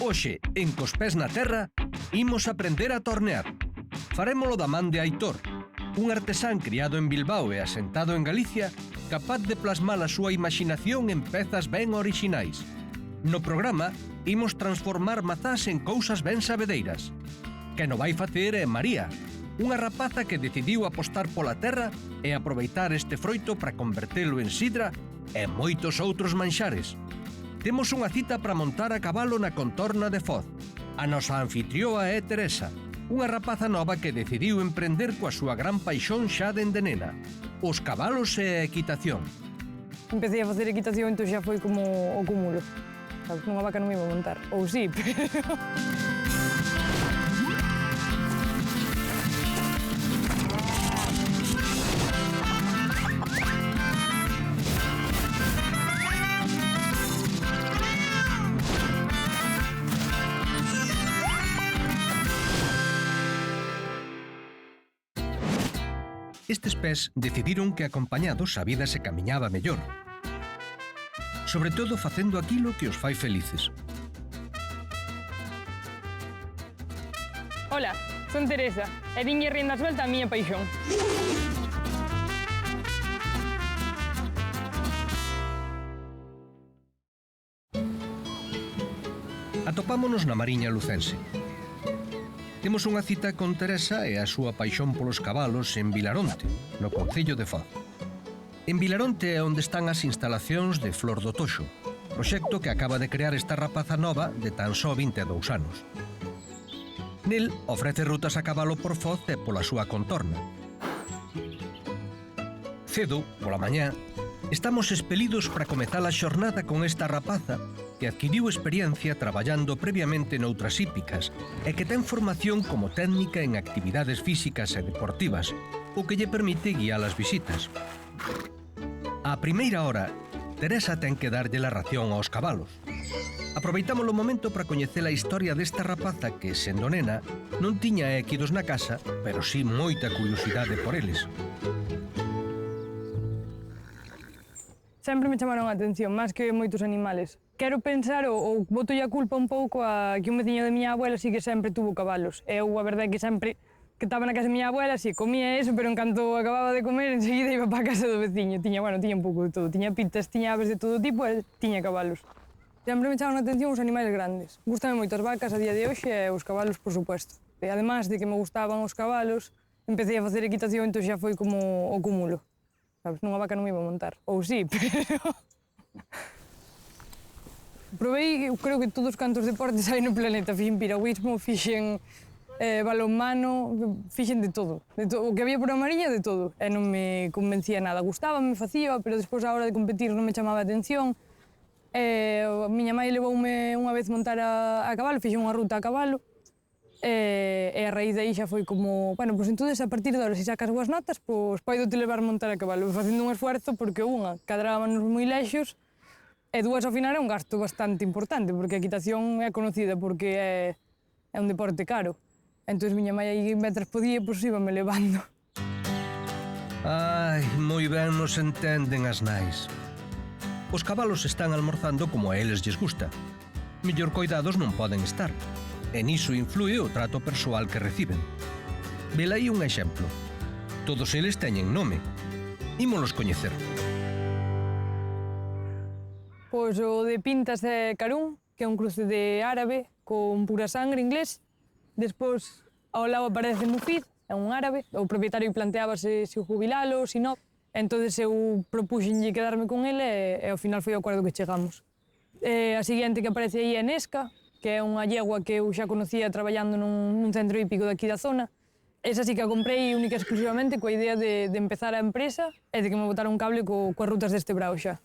Hoxe, en Cos Pés na Terra, imos aprender a tornear. Farémolo da man de Aitor, un artesán criado en Bilbao e asentado en Galicia, capaz de plasmar a súa imaginación en pezas ben orixinais. No programa, imos transformar mazás en cousas ben sabedeiras. Que no vai facer é María, unha rapaza que decidiu apostar pola terra e aproveitar este froito para convertelo en sidra e moitos outros manxares. Temos unha cita para montar a cabalo na contorna de Foz. A nosa anfitrioa é Teresa, unha rapaza nova que decidiu emprender coa súa gran paixón xa dende nena, os cabalos e a equitación. Empecé a facer equitación, entón xa foi como o cúmulo. Sabes, nunha vaca non me iba a montar. Ou sí, pero... Estes pés decidiron que acompañados a vida se camiñaba mellor. Sobre todo facendo aquilo que os fai felices. Ola, son Teresa, e dinlle rienda suelta a miña paixón. Atopámonos na Mariña Lucense. Temos unha cita con Teresa e a súa paixón polos cabalos en Vilaronte, no concello de Foz. En Vilaronte é onde están as instalacións de Flor do Toxo, proxecto que acaba de crear esta rapaza nova de tan só 22 anos. Nel ofrece rutas a cabalo por Foz e pola súa contorna. Cedo, pola mañá, estamos expelidos para comezar a xornada con esta rapaza que adquiriu experiencia traballando previamente noutras hípicas e que ten formación como técnica en actividades físicas e deportivas, o que lle permite guiar as visitas. Á primeira hora, Teresa ten que darlle a ración aos cabalos. Aproveitamos o momento para coñecer a historia desta rapaza que, sendo nena, non tiña équidos na casa, pero sí moita curiosidade por eles. Sempre me chamaron a atención, máis que moitos animales. Quero pensar, ou botolle a culpa un pouco a que un veciño de miña abuela sí que sempre tuvo cabalos. E eu, a verdade, que sempre que estaba na casa de miña abuela, sí, comía eso, pero en canto acababa de comer, enseguida iba para a casa do veciño. Tiña un pouco de todo. Tiña pitas, tiña aves de todo tipo e tiña cabalos. Sempre me chamaron a atención os animais grandes. Gústame moito as vacas a día de hoxe e os cabalos, por supuesto. E además de que me gustaban os cabalos, empecé a facer equitación, entón xa foi como o cúmulo. Sabes, nunha vaca non me iba a montar. Ou sí, pero... Provei, creo que todos os cantos deportes hai no planeta. Fixen piragüismo, fixen balonmano, fixen de todo. O que había por a Mariña, de todo. E non me convencía nada. Gustábame, facía, pero despois a hora de competir non me chamaba a atención. A miña mãe levoume unha vez montar a cabalo, fixen unha ruta a cabalo. E a raíz de aí xa foi como, bueno, pois entonces a partir de ahora, se sacas boas notas, pois poido te levar montar a cabalo, facendo un esfuerzo, porque unha, cadrábamos moi lexos, e dúas, ao final, é un gasto bastante importante, porque a equitación é conocida porque é un deporte caro. Entón, miña mãe aí, mentras podía, pois íbame levando. Ai, moi ben nos entenden as nais. Os cabalos están almorzando como a eles lles gusta. Mellor coidados non poden estar. E niso influe o trato persoal que reciben. Velaí un exemplo. Todos eles teñen nome. Ímolos coñecer. Pois o de Pintas é Carún, que é un cruce de árabe con pura sangre inglés. Despois, ao lado aparece Mufid, é un árabe. O propietario planteábase se jubilalo, se non. Entón eu propuxenlle quedarme con ele e ao final foi o acordo que chegamos. A seguinte que aparece aí é Nesca, que é unha yegua que eu xa conocía traballando nun centro hípico daqui da zona. Esa sí que a comprei única e exclusivamente coa idea de empezar a empresa e de que me botara un cable coas rutas deste brao xa.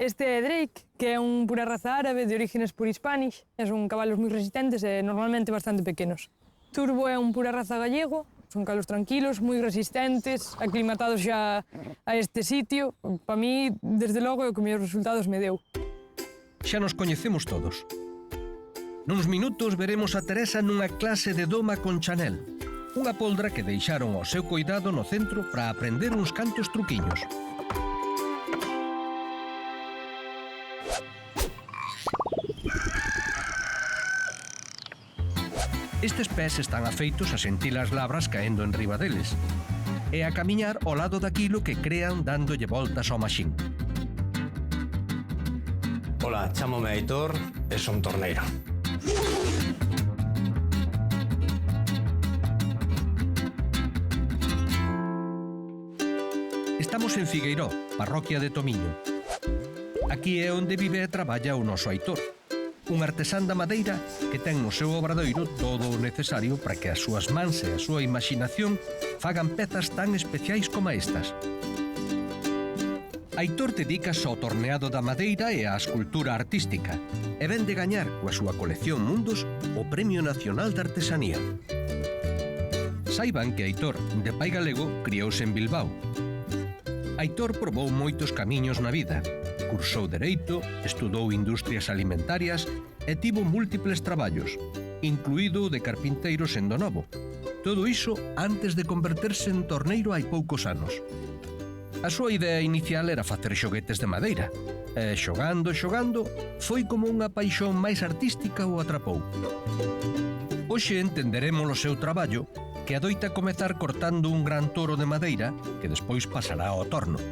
Este é Drake, que é un pura raza árabe de orígenes pur hispanish. Son cabalos moi resistentes e normalmente bastante pequenos. Turbo é un pura raza gallego. Son cabalos tranquilos, moi resistentes, aclimatados xa a este sitio. Para mí, desde logo, é o que mellores resultados me deu. Xa nos coñecemos todos. Nuns minutos veremos a Teresa nunha clase de doma con Chanel, unha poldra que deixaron ao seu cuidado no centro para aprender uns cantos truquiños. Estes pés están afeitos a sentir as labras caendo en riba deles e a camiñar ao lado daquilo que crean dándolle voltas ao maxín. Hola, chámome Aitor e son torneiro. Estamos en Figueiró, parroquia de Tomiño. Aquí é onde vive e traballa o noso Aitor, un artesán da madeira que ten no seu obradoiro todo o necesario para que as súas mans e a súa imaginación fagan pezas tan especiais como estas. Aitor dedícase ao torneado da madeira e á escultura artística e ven de gañar coa súa colección Mundos o Premio Nacional de Artesanía. Saiban que Aitor, de pai galego, criouse en Bilbao. Aitor probou moitos camiños na vida. Cursou Dereito, estudou Industrias Alimentarias e tivo múltiples traballos, incluído o de carpinteiro sendo novo. Todo iso antes de converterse en torneiro hai poucos anos. A súa idea inicial era facer xoguetes de madeira, e xogando, foi como unha paixón máis artística o atrapou. Hoxe entenderemos o seu traballo, que adoita comezar cortando un gran toro de madeira que despois pasará ao torno.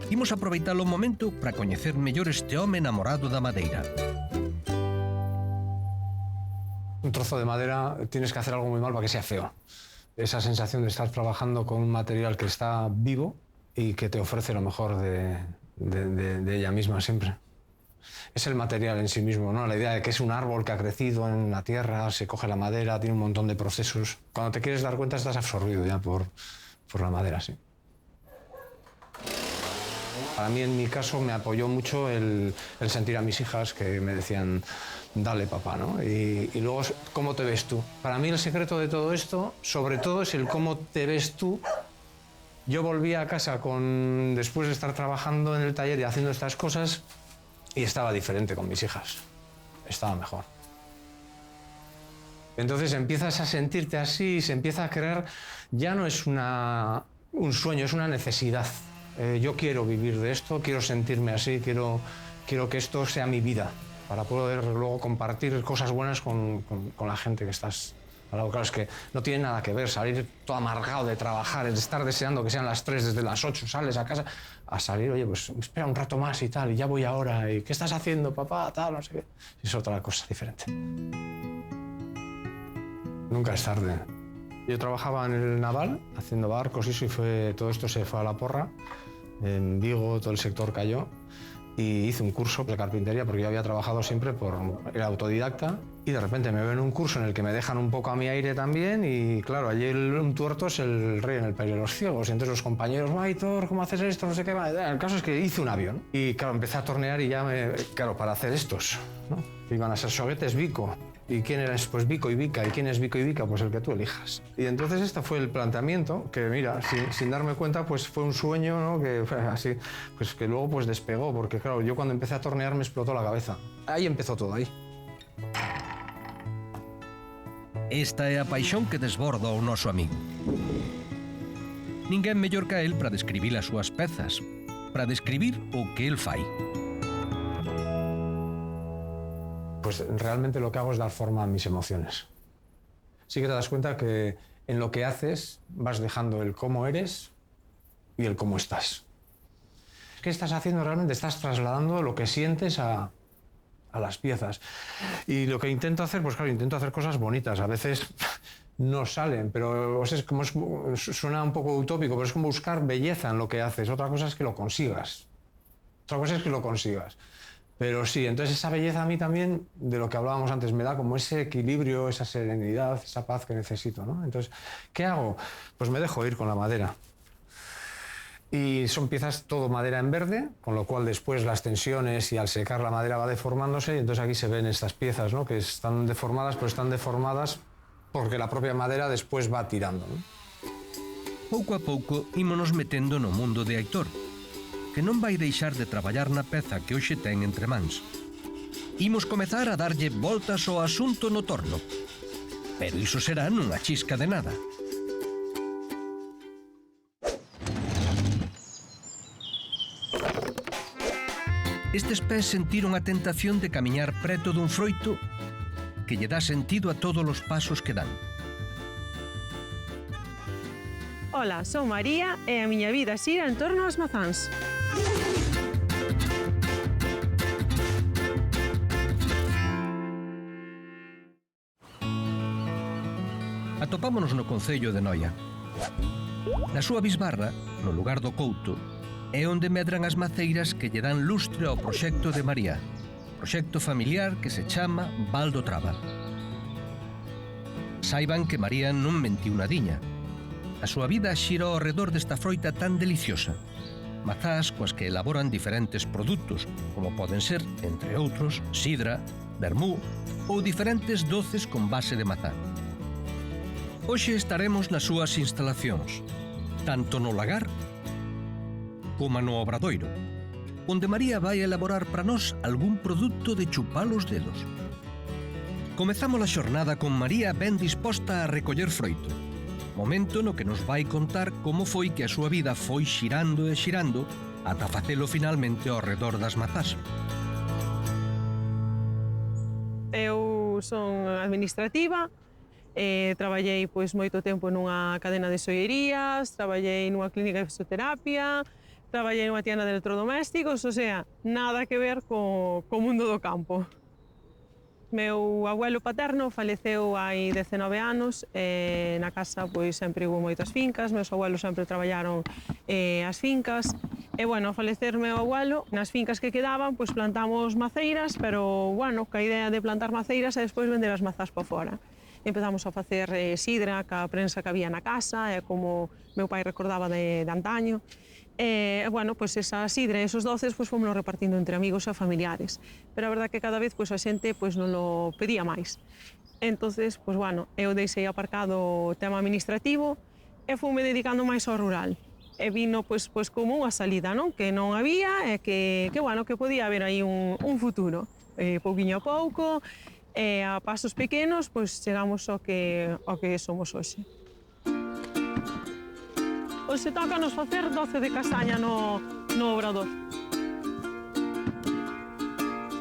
Imos aproveitar o momento para coñecer mellor este home enamorado da madeira. Un trozo de madera tienes que hacer algo muy mal para que sea feo. Esa sensación de estar trabajando con un material que está vivo y que te ofrece lo mejor de ella misma siempre. Es el material en sí mismo, ¿no? La idea de que es un árbol que ha crecido en la tierra, se coge la madera, tiene un montón de procesos. Cuando te quieres dar cuenta estás absorbido ya por la madera, sí. Para mí, en mi caso, me apoyó mucho el sentir a mis hijas que me decían, dale, papá, ¿no? Y luego, ¿cómo te ves tú? Para mí el secreto de todo esto, sobre todo, es el cómo te ves tú. Yo volví a casa después de estar trabajando en el taller y haciendo estas cosas, y estaba diferente con mis hijas. Estaba mejor. Entonces empiezas a sentirte así y se empieza a crear, ya no es un sueño, es una necesidad. Yo quiero vivir de esto, quiero sentirme así, quiero que esto sea mi vida, para poder luego compartir cosas buenas con la gente que estás al lado. Claro, es que no tiene nada que ver salir todo amargado de trabajar, de estar deseando que sean las 3 desde las 8, sales a casa, a salir, oye, pues espera un rato más y tal, y ya voy ahora, y ¿qué estás haciendo, papá? Tal, no sé qué. Es otra cosa diferente. Nunca es tarde. Yo trabajaba en el naval, haciendo barcos y eso, y todo esto se fue a la porra. En Vigo todo el sector cayó y hice un curso de carpintería porque yo había trabajado siempre era autodidacta y de repente me veo en un curso en el que me dejan un poco a mi aire también y claro, allí un tuerto es el rey en el país de los ciegos y entonces los compañeros, Aitor, ¿cómo haces esto? No sé qué. El caso es que hice un avión y claro, empecé a tornear y ya claro, para hacer estos, ¿no? Iban a ser xoguetes Vico. ¿Y quién eres? Pues Vico y Vica. ¿Y quién es Vico y Vica? Pues el que tú elijas. Y entonces este fue el planteamiento, que mira, sin darme cuenta, pues fue un sueño, ¿no? Que fue así, pues que luego pues despegó, porque claro, yo cuando empecé a tornear me explotó la cabeza. Ahí empezó todo, ahí. Esta é a paixón que desborda o noso amigo. Ninguén mellor que a él para describir as súas pezas, para describir o que él fai. Pues realmente lo que hago es dar forma a mis emociones. Sí que te das cuenta que en lo que haces vas dejando el cómo eres y el cómo estás. ¿Qué estás haciendo realmente? Estás trasladando lo que sientes a las piezas. Y lo que intento hacer, pues claro, intento hacer cosas bonitas. A veces no salen, pero suena un poco utópico, pero es como buscar belleza en lo que haces. Otra cosa es que lo consigas. Pero sí, entonces esa belleza a mí también, de lo que hablábamos antes, me da como ese equilibrio, esa serenidad, esa paz que necesito, ¿no? Entonces, ¿qué hago? Pues me dejo ir con la madera. Y son piezas todo madera en verde, con lo cual después las tensiones y al secar la madera va deformándose y entonces aquí se ven estas piezas, ¿no? Que están deformadas, pero están deformadas porque la propia madera después va tirando, ¿no? Pouco a pouco ímonos metendo no mundo de Aitor, que non vai deixar de traballar na peza que hoxe ten entre mans. Imos comezar a darlle voltas ao asunto no torno, pero iso será nunha chisca de nada. Estes pés sentiron a tentación de camiñar preto dun froito que lle dá sentido a todos os pasos que dan. Ola, son María e a miña vida xira en torno ás mazáns. Atopámonos no concello de Noia. Na súa bisbarra, no lugar do Couto, é onde medran as maceiras que lle dan lustre ao proxecto de María, proxecto familiar que se chama Val do Traba. Saiban que María non mentiu nadiña. A súa vida xira ao redor desta froita tan deliciosa. Mazás coas que elaboran diferentes produtos, como poden ser, entre outros, sidra, vermú ou diferentes doces con base de mazá. Hoxe estaremos nas súas instalacións, tanto no lagar como no obradoiro, onde María vai elaborar para nós algún produto de chupar os dedos. Comezamos a xornada con María ben disposta a recoller froito, momento no que nos vai contar como foi que a súa vida foi xirando e xirando ata facelo finalmente ao redor das mazás. Eu son administrativa, traballei moito tempo nunha cadena de xoierías, traballei nunha clínica de fisioterapia, traballei nunha tienda de electrodomésticos, o sea, nada que ver co mundo do campo. Meu abuelo paterno faleceu hai 19 anos, na casa sempre hubo moitas fincas, meus abuelos sempre traballaron as fincas, e, bueno, ao falecer meu abuelo, nas fincas que quedaban, plantamos maceiras, pero, bueno, ca idea de plantar maceiras e despois vender as mazás para fora. Empezamos a facer sidra ca prensa que había na casa, como meu pai recordaba de antaño. Bueno, esa sidra e esos doces fomos repartindo entre amigos e familiares. Pero a verdade que cada vez a xente non lo pedía máis. Entonces, bueno, eu deixei aparcado o tema administrativo e fui dedicando máis ao rural. E vino como unha salida, non? Que non había e que podía haber aí un futuro. Pouquiño a pouco, e a pasos pequenos, chegamos ao que somos hoxe. Hoxe toca nos facer doce de castaña no obrador.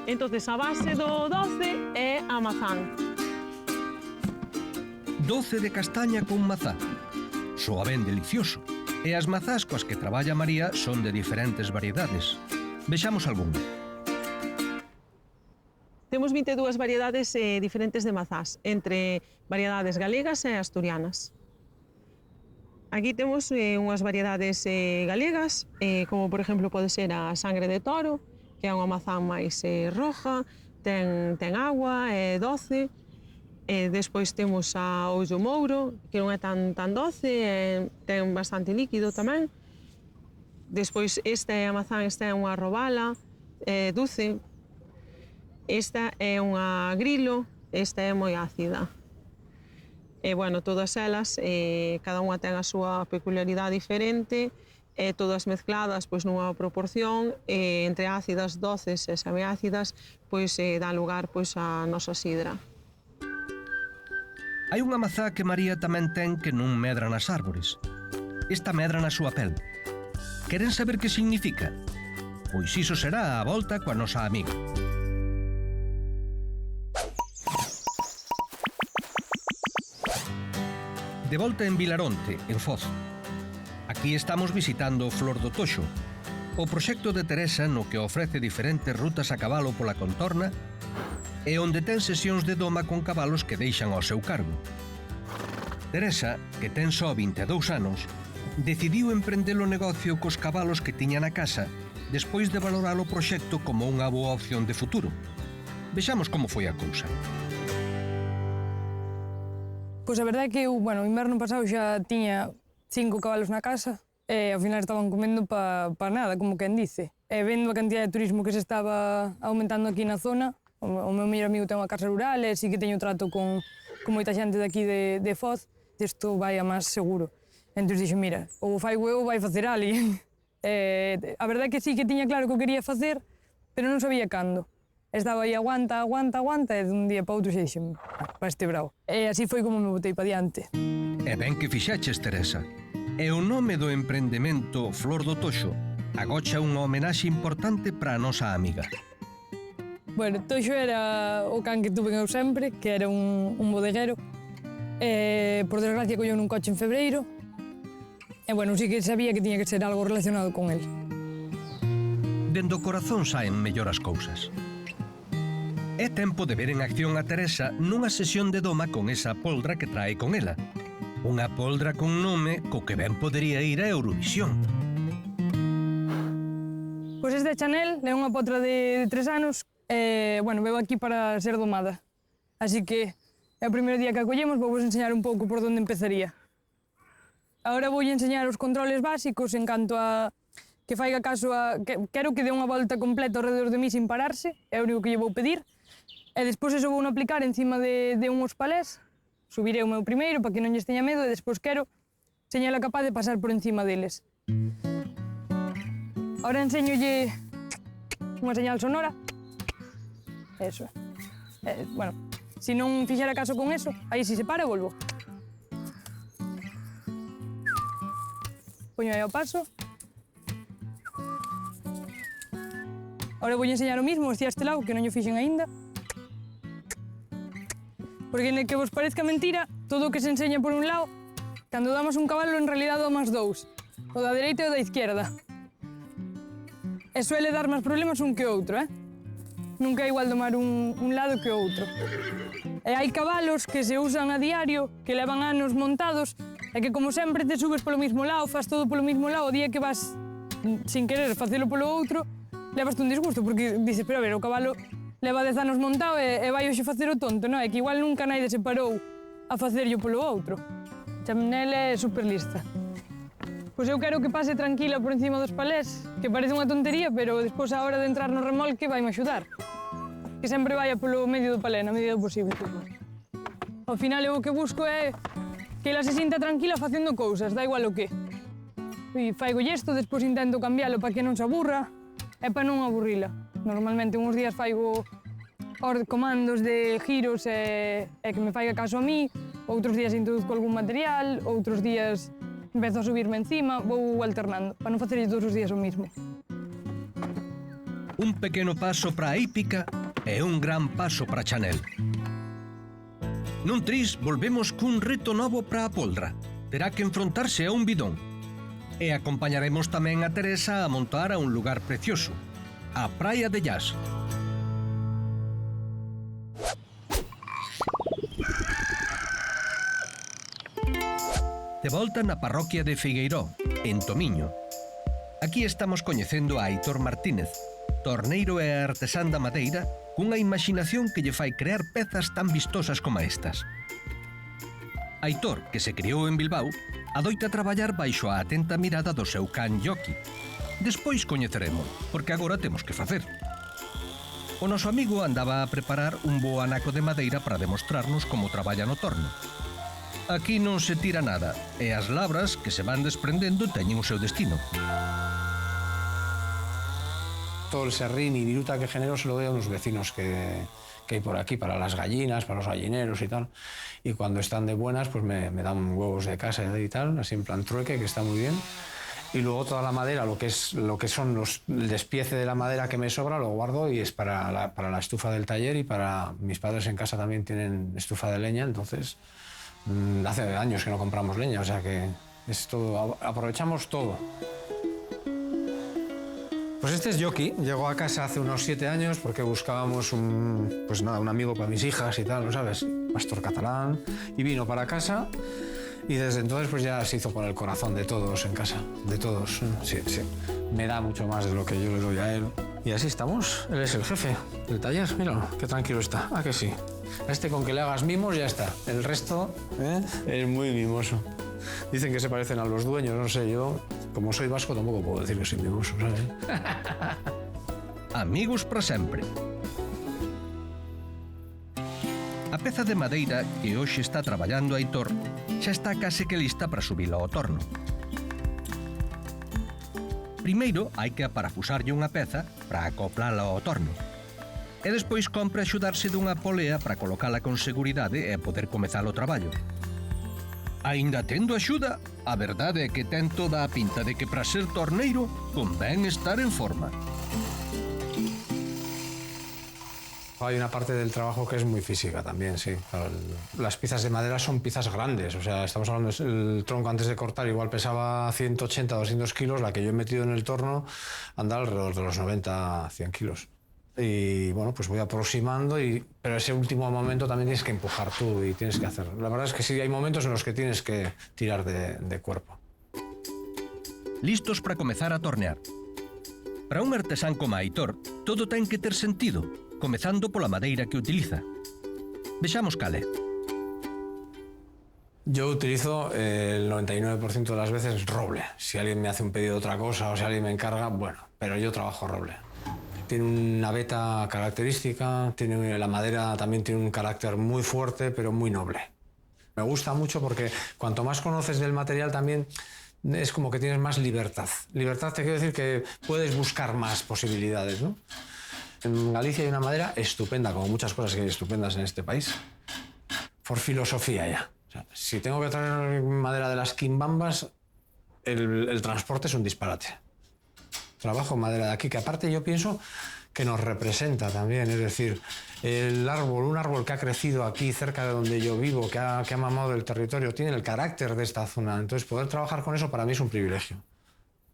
Entonces, a base do doce é a mazán. Doce de castaña con mazá. Soa ben delicioso. E as mazás coas que traballa María son de diferentes variedades. Vexamos algunha. Temos 22 variedades diferentes de mazás, entre variedades galegas e asturianas. Aquí temos unhas variedades galegas, como por exemplo pode ser a sangre de toro, que é unha mazá máis roja, ten agua, é doce. Despois temos a ollo mouro, que non é tan doce, ten bastante líquido tamén. Despois esta é a mazá, esta é unha robala, é dulce. Esta é unha grilo, esta é moi ácida. E, bueno, todas elas, cada unha ten a súa peculiaridade diferente, todas mezcladas nunha proporción, entre ácidas, doces e semiácidas, dá lugar a nosa sidra. Hai unha mazá que María tamén ten que non medra nas árbores. Esta medra na súa pel. Queren saber que significa? Pois iso será a volta coa nosa amiga. De volta en Vilaronte, en Foz. Aquí estamos visitando Flor do Toxo, o proxecto de Teresa no que ofrece diferentes rutas a cabalo pola contorna e onde ten sesións de doma con cabalos que deixan ao seu cargo. Teresa, que ten só 22 anos, decidiu emprender o negocio cos cabalos que tiña na casa despois de valorar o proxecto como unha boa opción de futuro. Vexamos como foi a cousa. Pois a verdade é que eu, o inverno pasado xa tiña 5 cabalos na casa e ao final estaban comendo pa nada, como quen dice. E vendo a cantidad de turismo que se estaba aumentando aquí na zona, o meu mellor amigo ten unha casa rural e sí que teño trato con moita xente daqui de Foz, isto vai a máis seguro. Entón dixo, mira, ou fai eu ou vai facer alguén. A verdade é que sí que tiña claro que o quería facer, pero non sabía cando. Estaba aí aguanta, e dun día para outro xe dixen, para este bravo. E así foi como me botei para diante. E ben que fixaches, Teresa. E o nome do emprendemento Flor do Toxo agocha unha homenaxe importante para a nosa amiga. Bueno, Toxo era o can que tuve eu sempre, que era un bodeguero. Por desgracia colleu nun coche en febreiro. E bueno, sí que sabía que tiña que ser algo relacionado con el. Dendo o corazón saen mellor as cousas. É tempo de ver en acción a Teresa nunha sesión de doma con esa poldra que trae con ela. Unha poldra con nome co que ben podería ir a Eurovisión. Pois esta é Chanel, é unha potra de 3 anos. Bueno, veu aquí para ser domada. Así que é o primeiro día que a collemos, vou vos enseñar un pouco por onde empezaría. Agora vou enseñar os controles básicos en canto a que faiga caso a... Quero que dé unha volta completa ao redor de mí sin pararse, é o único que lle vou pedir. E despois eso vou aplicar encima de uns palés. Subiré o meu primeiro para que non lles teña medo e despois quero enseñala capaz de pasar por encima deles. Ahora enseñolle unha señal sonora. Eso. Bueno, se non fixera caso con eso, aí si se para, volvo. Poño aí ao paso. Ahora vou enseñar o mismo, hacia este lado, que non o fixen aínda. Porque, que vos parezca mentira, todo o que se enseña por un lado, cando damos un cabalo, en realidad damos dous. O da dereita e o da izquierda. E suele dar máis problemas un que outro, Nunca é igual domar un lado que o outro. E hai cabalos que se usan a diario, que levan anos montados, e que como sempre te subes polo mismo lado, faz todo polo mismo lado, o día que vas sin querer facelo polo outro, levaste un disgusto, porque dices, pero a ver, o cabalo leva 10 anos montado e vai hoxe facer o tonto, non? É que igual nunca naide se parou a facerlo polo outro. Chanel é super lista. Pois eu quero que pase tranquila por encima dos palés, que parece unha tontería, pero despois a hora de entrar no remolque vai me axudar. Que sempre vaya polo medio do palé, na medida do posible. Ao final eu o que busco é que ela se sinta tranquila facendo cousas, dá igual o que. E faigo isto, despois intento cambiálo para que non se aburra e para non aburrila. Normalmente uns días faigo comandos de giros e que me faiga caso a mí, outros días introduzco algún material, outros días empezo a subirme encima, vou alternando, para non facerlle todos os días o mismo. Un pequeno paso para a hípica e un gran paso para Chanel. Nun tris volvemos cun reto novo para a poldra. Terá que enfrontarse a un bidón. E acompañaremos tamén a Teresa a montar a un lugar precioso, a Praia de Llas. De volta na parroquia de Figueiró, en Tomiño. Aquí estamos coñecendo a Aitor Martínez, torneiro e artesán da madeira, cunha imaxinación que lle fai crear pezas tan vistosas como estas. Aitor, que se criou en Bilbao, adoita traballar baixo a atenta mirada do seu can Yoki. Despois coñeceremos, porque agora temos que facer. O noso amigo andaba a preparar un bo anaco de madeira para demostrarnos como traballa no torno. Aquí non se tira nada, e as labras que se van desprendendo teñen o seu destino. Todo el serrín y viruta que genero se lo doy a unos vecinos que hay por aquí, para las gallinas, para los gallineros y tal. Y cuando están de buenas, pues me dan huevos de casa y tal, así en plan trueque, que está muy bien. Y luego toda la madera, lo que son el despiece de la madera que me sobra, lo guardo y es para la estufa del taller, y para mis padres en casa también tienen estufa de leña, entonces hace años que no compramos leña, o sea que es todo, aprovechamos todo. Pues este es Yoki, llegó a casa hace unos 7 años porque buscábamos un amigo para mis hijas y tal, ¿no sabes? Pastor catalán, y vino para casa. Y desde entonces pues ya se hizo con el corazón de todos en casa, de todos. Sí, sí. Me da mucho más de lo que yo le doy a él. Y así estamos. Él es el jefe del taller. Míralo, qué tranquilo está. ¿A que sí? A este con que le hagas mimos ya está. El resto es muy mimoso. Dicen que se parecen a los dueños, no sé, yo como soy vasco tampoco puedo decir que soy mimoso, ¿sabes? Amigos para sempre. A peza de madeira que hoxe está traballando Aitor xa está case que lista para subila ao torno. Primeiro hai que aparafusarlle unha peza para acoplala ao torno. E despois compre axudarse dunha polea para colocala con seguridade e poder comezar o traballo. Aínda tendo axuda, a verdade é que ten toda a pinta de que para ser torneiro convén estar en forma. Hay una parte del trabajo que es muy física también, sí. Claro, las piezas de madera son piezas grandes, o sea, estamos hablando del tronco antes de cortar, igual pesaba 180, 200 kilos, la que yo he metido en el torno anda alrededor de los 90, 100 kilos. Y bueno, pues voy aproximando, pero ese último momento también tienes que empujar tú y tienes que hacerlo. La verdad es que sí, hay momentos en los que tienes que tirar de cuerpo. Listos para comezar a tornear. Para un artesán como Aitor, todo ten que ter sentido, comezando pola madeira que utiliza. Vexamos cal é. Yo utilizo el 99% de las veces roble. Si alguien me hace un pedido de otra cosa o si alguien me encarga, bueno, pero yo trabajo roble. Tiene una veta característica, la madera también tiene un carácter muy fuerte, pero muy noble. Me gusta mucho porque cuanto más conoces del material también es como que tienes más libertad. Libertad te quiero decir que puedes buscar más posibilidades, ¿no? En Galicia hay una madera estupenda, como muchas cosas que hay estupendas en este país, por filosofía ya. O sea, si tengo que traer madera de las quimbambas, el transporte es un disparate. Trabajo madera de aquí, que aparte yo pienso que nos representa también, es decir, un árbol que ha crecido aquí cerca de donde yo vivo, que ha mamado el territorio, tiene el carácter de esta zona, entonces poder trabajar con eso para mí es un privilegio.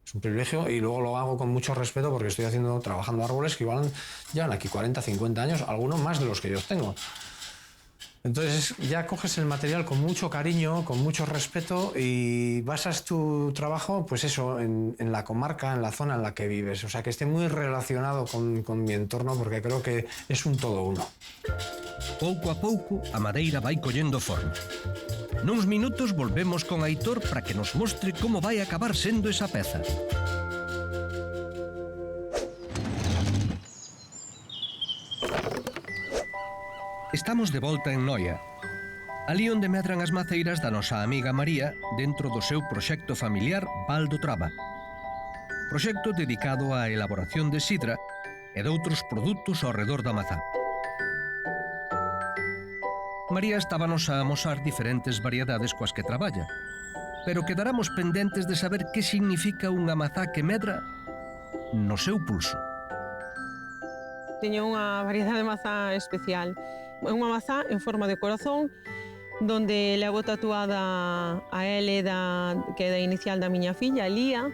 Es un privilegio y luego lo hago con mucho respeto porque estoy trabajando árboles que igual llevan aquí 40, 50 años, algunos más de los que yo tengo. Entonces ya coges el material con mucho cariño, con mucho respeto y basas tu trabajo, pues eso, en la comarca, en la zona en la que vives. O sea, que esté muy relacionado con mi entorno porque creo que es un todo uno. Pouco a pouco, a madeira vai collendo forma. Nuns minutos volvemos con Aitor para que nos mostre como vai acabar sendo esa peza. Estamos de volta en Noia, ali onde medran as maceiras da nosa amiga María dentro do seu proxecto familiar Val do Traba. Proxecto dedicado á elaboración de sidra e de outros produtos ao redor da mazá. María estábanos a amosar diferentes variedades coas que traballa, pero quedaramos pendentes de saber que significa unha mazá que medra no seu pulso. Teño unha variedade de mazá especial. É unha mazá en forma de corazón, donde levo tatuada a L que é da inicial da miña filla, Lía,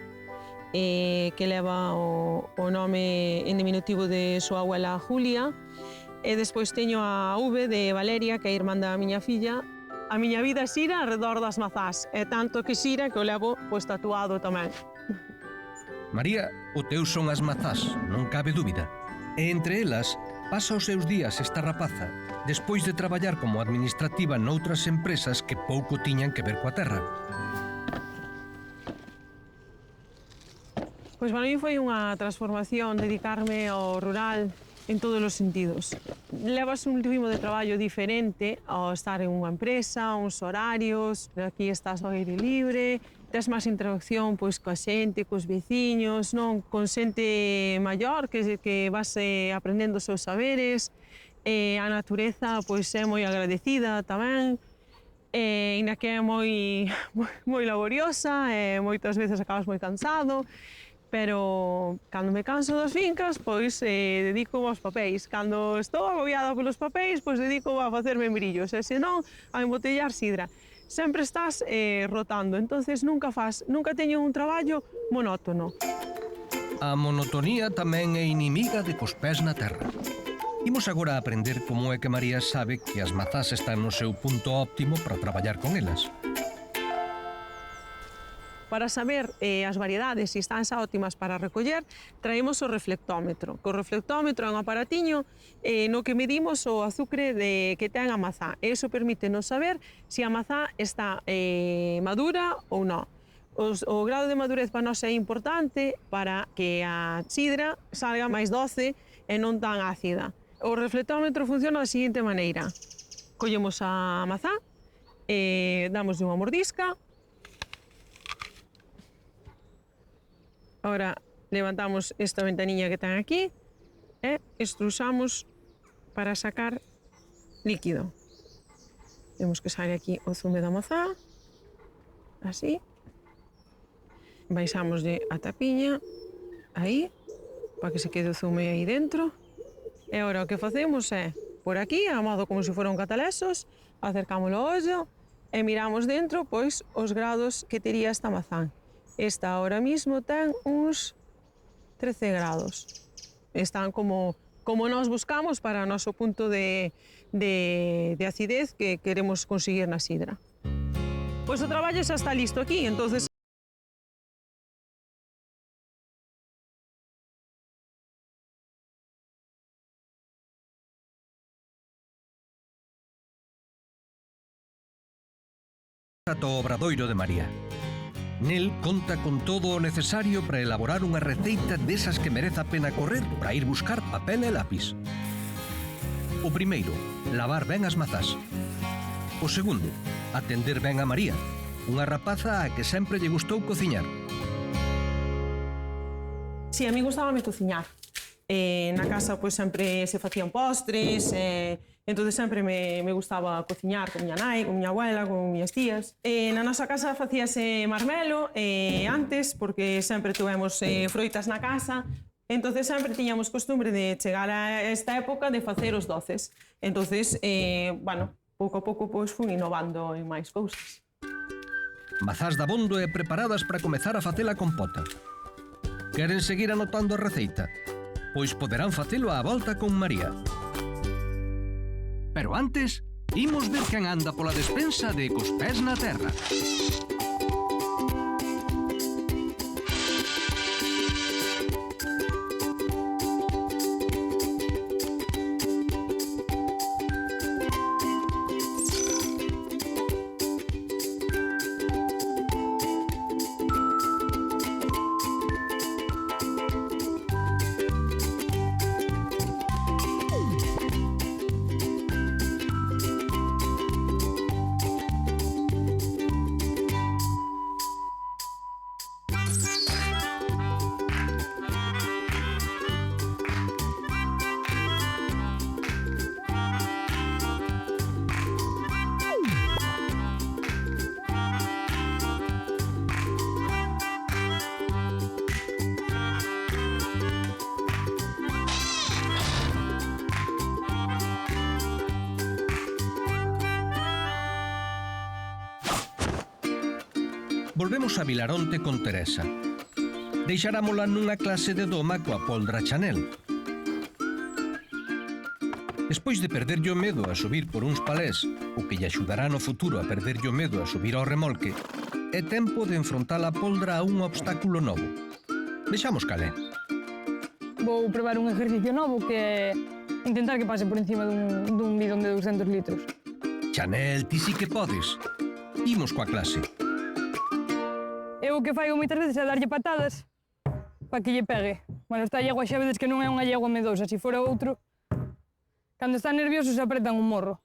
que leva o nome en diminutivo de súa abuela Julia, e despois teño a V de Valeria, que é a irmán da miña filla. A miña vida xira alrededor das mazás, e tanto que xira que o levo tatuado tamén. María, o teu son as mazás, non cabe dúbida. E entre elas, pasa os seus días esta rapaza, despois de traballar como administrativa noutras empresas que pouco tiñan que ver coa terra. Pois para mí foi unha transformación dedicarme ao rural en todos os sentidos. Levas un ritmo de traballo diferente ao estar en unha empresa, uns horarios, aquí estás ao aire libre, tes máis interacción pois coa xente, cos veciños, non? Con xente maior que vas aprendendo os seus saberes, a natureza pois é moi agradecida tamén, ainda que é moi laboriosa, moitas veces acabas moi cansado, pero cando me canso das fincas, pois dedico aos papéis. Cando estou agobiada polos papéis, pois dedico a facer membrillos, e senón a embotellar sidra. Sempre estás rotando, entonces nunca teño un traballo monótono. A monotonía tamén é inimiga de cos pés na terra. Imos agora a aprender como é que María sabe que as mazás están no seu punto óptimo para traballar con elas. Para saber as variedades se están xa óptimas para recoller, traemos o reflectómetro. O reflectómetro é un aparatiño no que medimos o azucre que ten a mazá. Eso permítenos saber se a mazá está madura ou non. O grado de madurez para nós é importante para que a sidra salga máis doce e non tan ácida. O reflectómetro funciona da seguinte maneira. Collemos a mazá, damos unha mordisca. Ahora levantamos esta ventanilla que ten aquí e estrusamos para sacar líquido. Vemos que sale aquí o zume da mazá, así. Baixámoslle a tapiña, aí, para que se quede o zume aí dentro. E agora o que facemos é, por aquí, a modo como se fora un catalesos, acercamos o ollo e miramos dentro, pois, os grados que tería esta mazán. Esta ahora mismo ten uns 13 grados. Están como nós buscamos para o noso punto de acidez que queremos conseguir na sidra. Pois o traballo xa está listo aquí, entonces ata o Obradoiro de María. Nel conta con todo o necesario para elaborar unha receita desas que merece a pena correr para ir buscar papel e lápis. O primeiro, lavar ben as mazás. O segundo, atender ben a María, unha rapaza a que sempre lle gustou cociñar. Si, a mí gustábame cociñar. Na casa pois sempre se facían postres, entonces sempre me gustaba cociñar con miña nai, con miña abuela, con miñas tías. Na nosa casa facíase marmelo antes, porque sempre tuvemos froitas na casa, entonces sempre tiñamos costumbre de chegar a esta época de facer os doces. Entonces, bueno, pouco a pouco pois fun innovando en máis cousas. Mazás dabondo e preparadas para comezar a facer a compota. Queren seguir anotando a receita? Pois poderán facelo á volta con María. Pero antes, imos ver quen anda pola despensa de Cos Pés na Terra. Volvemos a Vilaronte con Teresa. Deixarámola nunha clase de doma coa poldra Chanel. Despois de perderlle o medo a subir por uns palés, o que lle axudará no futuro a perderlle o medo a subir ao remolque, é tempo de enfrontar a poldra a un obstáculo novo. Vexamos cal é. Vou probar un ejercicio novo que é intentar que pase por encima dun bidón de 200 litros. Chanel, ti sí que podes. Imos coa clase. Eu o que faigo moitas veces é darlle patadas para que lle pegue. Bueno, esta llegua xa vedes que non é unha llegua medosa, se fora outro. Cando está nervioso se apretan un morro.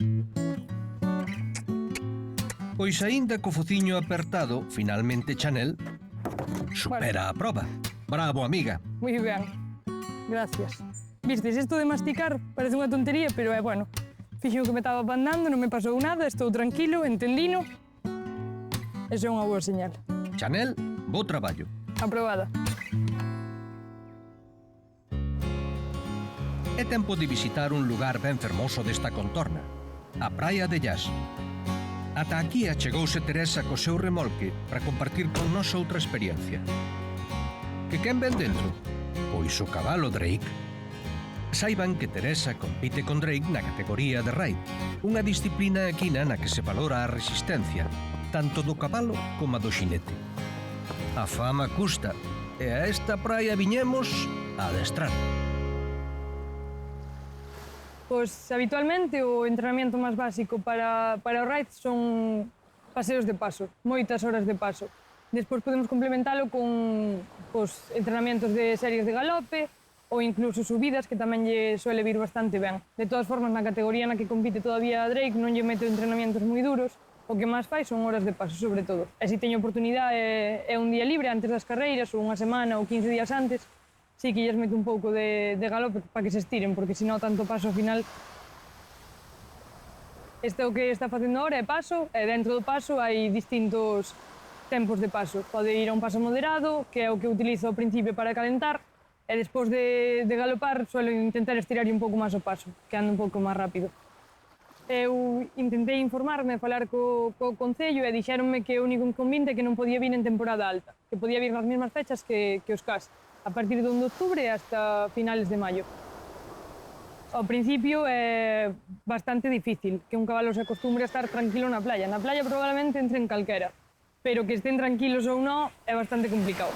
Pois aínda co fociño apertado, finalmente Chanel supera a proba. Bravo, amiga. Moi ben. Gracias. Vistes, isto de masticar parece unha tontería, pero é bueno. Fixo que me estaba pandando, non me pasou nada, estou tranquilo, entendino. Eso é unha boa señal. Chanel, bo traballo. Aprobada. É tempo de visitar un lugar ben fermoso desta contorna, a Praia de Llas. Ata aquí achegouse Teresa co seu remolque para compartir con nós outra experiencia. Que quen ven dentro? Pois o cabalo Drake. Saiban que Teresa compite con Drake na categoría de raid, unha disciplina equina na que se valora a resistencia, tanto do cabalo como a do xinete. A fama custa, e a esta praia viñemos a adestrar. Pois, habitualmente, o entrenamento máis básico para o raid son paseos de paso, moitas horas de paso. Despois podemos complementalo con entrenamentos de series de galope ou incluso subidas, que tamén lle suele vir bastante ben. De todas formas, na categoría na que compite todavía Drake non lle meto entrenamentos moi duros, o que máis fai son horas de paso, sobre todo. E se teño oportunidade é un día libre antes das carreiras, ou unha semana ou 15 días antes, sí que lles meto un pouco de galope para que se estiren, porque se non tanto paso ao final. Este o que está facendo ahora é paso, e dentro do paso hai distintos tempos de paso. Pode ir a un paso moderado, que é o que utilizo ao principio para calentar, E despois de galopar, suelo intentar estirar un pouco máis o paso, que ando un pouco máis rápido. Eu intentei informarme, falar co Concello e dixéronme que o único inconveniente é que non podía vir en temporada alta, que podía vir nas mesmas fechas que os CAS, a partir de 1 de octubre hasta finales de maio. Ao principio é bastante difícil que un cabalo se acostumbre a estar tranquilo na playa. Na playa probablemente entre en calquera, pero que estén tranquilos ou non é bastante complicado.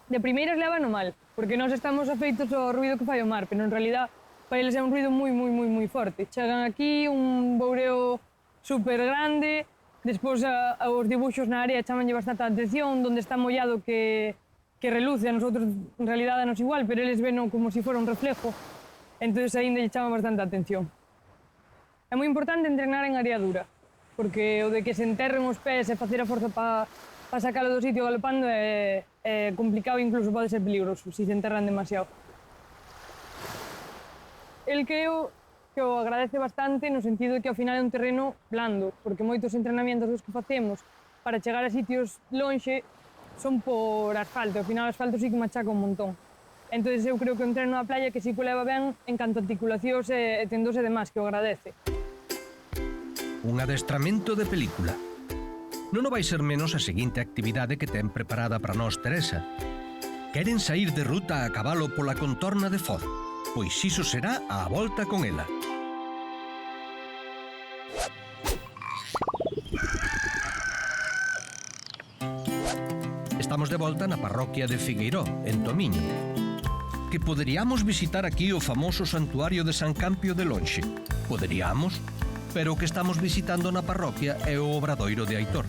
De primeiras lévano mal, porque nós estamos afeitos ao ruido que fai o mar, pero en realidad para eles é un ruido moi forte. Chegan aquí, un boureo super grande, despois os dibuxos na area chamanlle bastante a atención, donde está mollado que reluce, a nosotros en realidad danos igual, pero eles ven como si fora un reflejo, entonces aínda lle chama bastante a atención. É moi importante entrenar en área dura, porque o de que se enterren os pés e facer a forza para sacalo do sitio galopando é complicado, incluso pode ser peligroso se enterran demasiado. El creo que o agradece bastante no sentido de que ao final é un terreno blando, porque moitos entrenamientos dos que facemos para chegar a sitios lonxe son por asfalto, ao final o asfalto sí que machaca un montón. Entón eu creo que o entreno na playa que sí que o leva ben en canto a articulacións e tendose demais, que o agradece. Un adestramento de película. Non vai ser menos a seguinte actividade que ten preparada para nós Teresa. Queren saír de ruta a cabalo pola contorna de Foz, pois iso será a volta con ela. Estamos de volta na parroquia de Figueiró, en Tomiño. Que poderíamos visitar aquí o famoso santuario de San Campio de Lonxe. Poderíamos, pero o que estamos visitando na parroquia é o obradoiro de Aitor.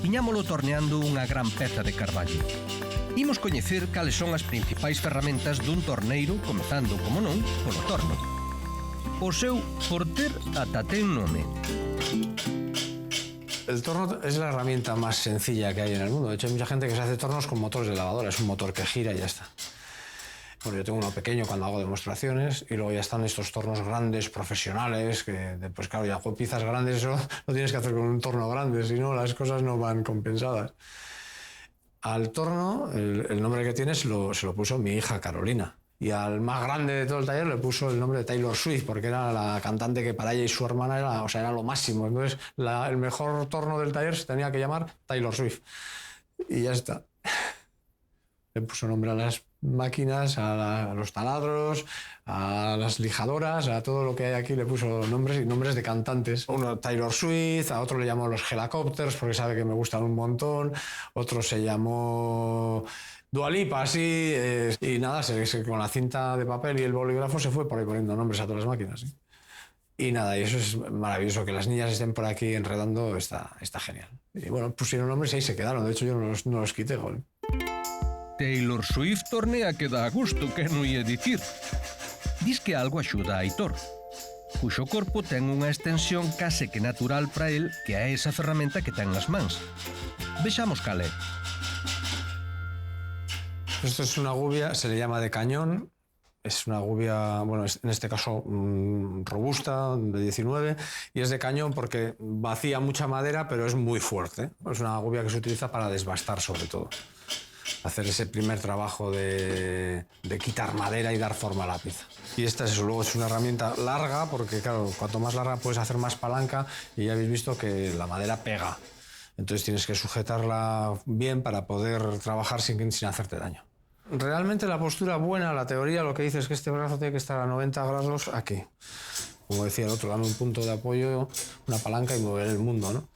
Tiñámolo torneando unha gran peza de carballo. Imos coñecer cales son as principais ferramentas dun torneiro, comezando, como non, polo torno. O seu porter ata ten nome. El torno es la herramienta más sencilla que hay en el mundo. De hecho, hay mucha gente que se hace tornos con motores de lavadora. Es un motor que gira y ya está. Bueno, yo tengo uno pequeño cuando hago demostraciones y luego ya están estos tornos grandes, profesionales, que pues claro, ya con piezas grandes eso lo tienes que hacer con un torno grande, si no las cosas no van compensadas. Al torno, el nombre que tiene se lo puso mi hija Carolina. Y al más grande de todo el taller le puso el nombre de Taylor Swift, porque era la cantante que para ella y su hermana era lo máximo. Entonces, el mejor torno del taller se tenía que llamar Taylor Swift. Y ya está. Le puso nombre a las máquinas, a los taladros, a las lijadoras, a todo lo que hay aquí le puso nombres y nombres de cantantes. Uno Taylor Swift, a otro le llamó los Helicopters porque sabe que me gustan un montón, otro se llamó Dua Lipa, así, y nada, con la cinta de papel y el bolígrafo se fue por ahí poniendo nombres a todas las máquinas. ¿Sí? Y nada, y eso es maravilloso, que las niñas estén por aquí enredando, está genial. Y bueno, pusieron nombres y ahí se quedaron, de hecho yo no los quité, joder. Taylor Swift tornea que dá gusto, que non ia dicir. Diz que algo axuda a Aitor, cuxo corpo ten unha extensión case que natural para él, que é esa ferramenta que ten nas mans. Vexamos cal é. Esto es una gubia, se le llama de cañón. Es una gubia, bueno, en este caso robusta, de 19, y es de cañón porque vacía mucha madera, pero es muy fuerte. Es una gubia que se utiliza para desbastar sobre todo. Hacer ese primer trabajo de quitar madera y dar forma a la pieza. Y esta es eso, luego es una herramienta larga, porque claro, cuanto más larga puedes hacer más palanca, y ya habéis visto que la madera pega. Entonces tienes que sujetarla bien para poder trabajar sin hacerte daño. Realmente la postura buena, la teoría, lo que dice es que este brazo tiene que estar a 90 grados aquí. Como decía el otro, dame un punto de apoyo, una palanca y mover el mundo, ¿no?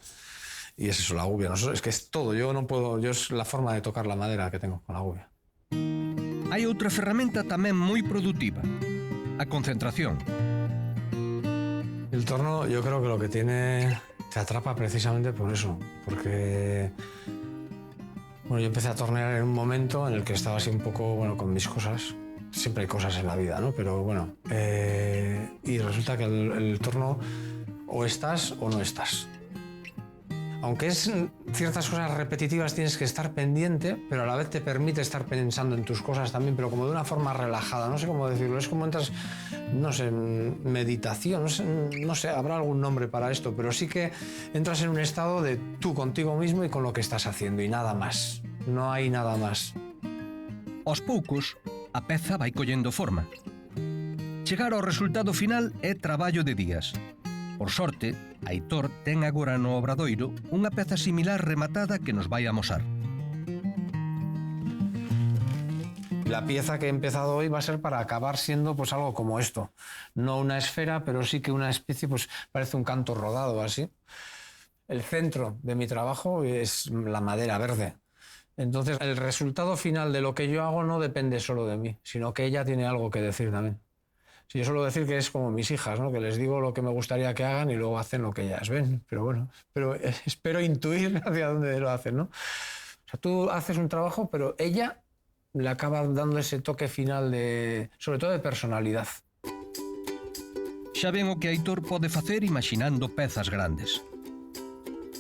Y es eso, la gubia. No, es que es todo. Yo no puedo. Yo es la forma de tocar la madera que tengo con la gubia. Hai outra ferramenta tamén moi produtiva, a concentración. El torno, yo creo que lo que tiene te atrapa precisamente por eso, porque bueno, yo empecé a tornear en un momento en el que estaba así un poco, bueno, con mis cosas. Siempre hay cosas en la vida, ¿no? Pero bueno, y resulta que el torno o estás o no estás. Aunque es ciertas cosas repetitivas tienes que estar pendiente, pero a la vez te permite estar pensando en tus cosas también, pero como de una forma relajada, no sé cómo decirlo, es como entras, no sé, en meditación, no sé, habrá algún nombre para esto, pero sí que entras en un estado de tú contigo mismo y con lo que estás haciendo y nada más, no hay nada más. O Aos poucos, a peza vai collendo forma. Chegar ao resultado final é traballo de días. Por sorte, Aitor ten agora no obradoiro unha peza similar rematada que nos vai amosar. La pieza que he empezado hoy va a ser para acabar siendo pues algo como esto. No una esfera, pero sí que una especie, pues parece un canto rodado así. El centro de mi trabajo es la madera verde. Entonces, el resultado final de lo que yo hago no depende solo de mí, sino que ella tiene algo que decir también. Sí, yo suelo decir que es como mis hijas, ¿no? Que les digo lo que me gustaría que hagan y luego hacen lo que ellas ven. Pero bueno, espero intuir hacia dónde lo hacen, ¿no? O sea, tú haces un trabajo, pero ella le acaba dando ese toque final de, sobre todo de personalidad. Xa ven o que Aitor pode facer imaginando pezas grandes.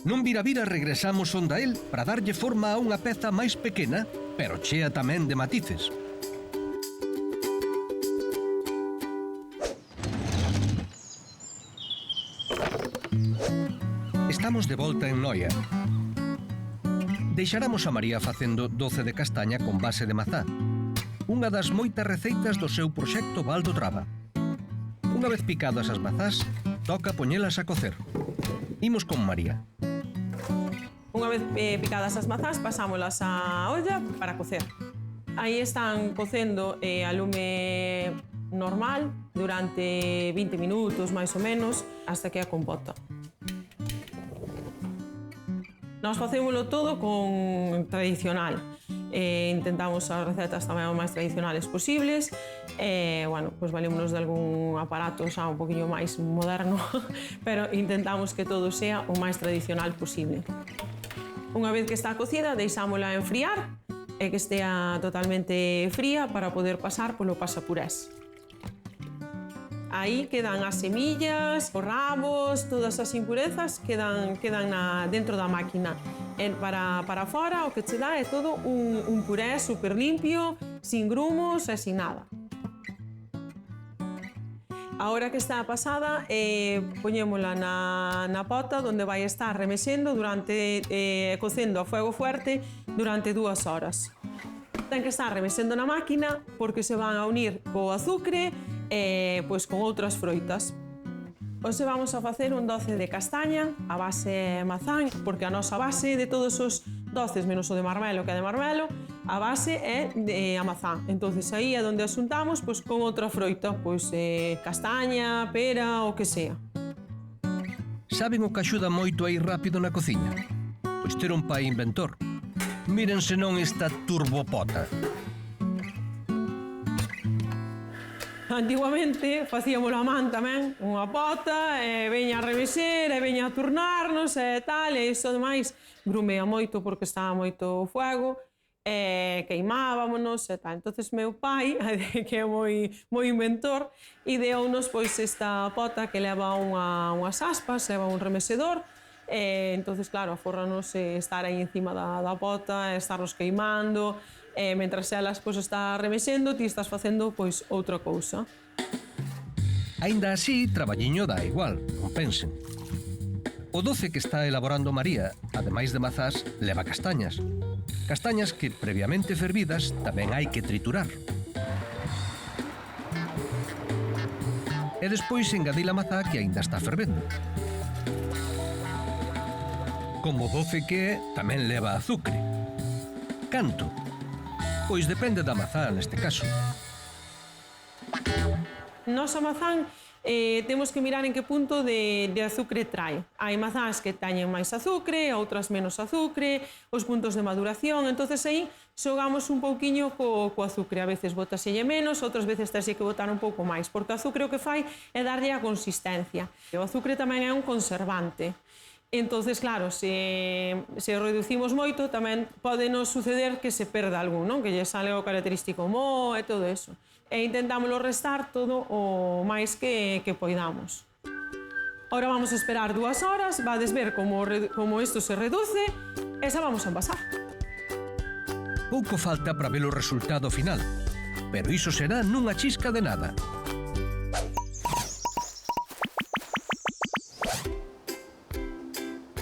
Nun vira-vira regresamos onde a el para darlle forma a unha peza máis pequena, pero chea tamén de matices. Estamos de volta en Noia. Deixaramos a María facendo doce de castaña con base de mazá, unha das moitas receitas do seu proxecto Val do Traba. Unha vez picadas as mazás, toca poñelas a cocer. Imos con María. Unha vez picadas as mazás, pasámolas á olla para cocer. Aí están cocendo a lume normal durante 20 minutos, máis ou menos, hasta que a compota. Nós facémolo todo con tradicional. Intentamos as recetas tamén o máis tradicionales posibles. Bueno, pues valémonos de algún aparato xa un poquinho máis moderno, pero intentamos que todo sea o máis tradicional posible. Unha vez que está cocida, deixámola enfriar e que estea totalmente fría para poder pasar polo pasapurés. Aí quedan as semillas, os rabos, todas as impurezas quedan dentro da máquina. Para fora o que che dá é todo un puré super limpio, sin grumos e sin nada. A hora que está pasada, poñémola na pota onde vai estar remexendo cocendo a fuego fuerte durante 2 horas. Ten que estar remexendo na máquina porque se van a unir co azucre pois con outras froitas. Hoxe vamos a facer un doce de castaña a base mazán, porque a nosa base de todos os doces, menos o de marmelo, que é de marmelo, a base é de mazán. Entonces aí é onde asuntamos pois con outra froita, pois castaña, pera, o que sea. Saben o que axuda moito a ir rápido na cociña? Pois ter un pai inventor. Miren se non esta turbopota. Antiguamente facíamolo a man tamén, unha pota, veña a remexer, e veña a turnarnos e tal, e iso ademais grumea moito porque estaba moito fuego, queimábamonos e tal. Entonces meu pai, que é moi inventor, ideounos pois esta pota que leva unhas aspas, leva un remexedor, entonces claro, afórranos estar aí encima da pota, estarnos queimando, mentras elas pois está remexendo, ti estás facendo pois outra cousa. Aínda así, traballiño dá igual, non pensen. O doce que está elaborando María, ademais de mazás, leva castañas. Castañas que, previamente fervidas, tamén hai que triturar. E despois engadí a mazá que aínda está fervendo. Como doce que é, tamén leva azucre. Canto? Pois depende da mazá neste caso. Nos a mazán temos que mirar en que punto de azucre trae. Hai mazás que teñen máis azucre, outras menos azucre, os puntos de maduración, entonces aí xogamos un pouquiño co azucre. A veces botaselle menos, outras veces terse que botar un pouco máis, porque o azucre o que fai é darlle a consistencia. O azucre tamén é un conservante. Entonces, claro, se reducimos moito, tamén pode nos suceder que se perda algún, non? Que lle sale o característico moho e todo eso. E intentámoslo restar todo o máis que poidamos. Ahora vamos a esperar 2 horas, vades ver como isto se reduce, e xa vamos a envasar. Pouco falta para ver o resultado final, pero iso será nunha chisca de nada.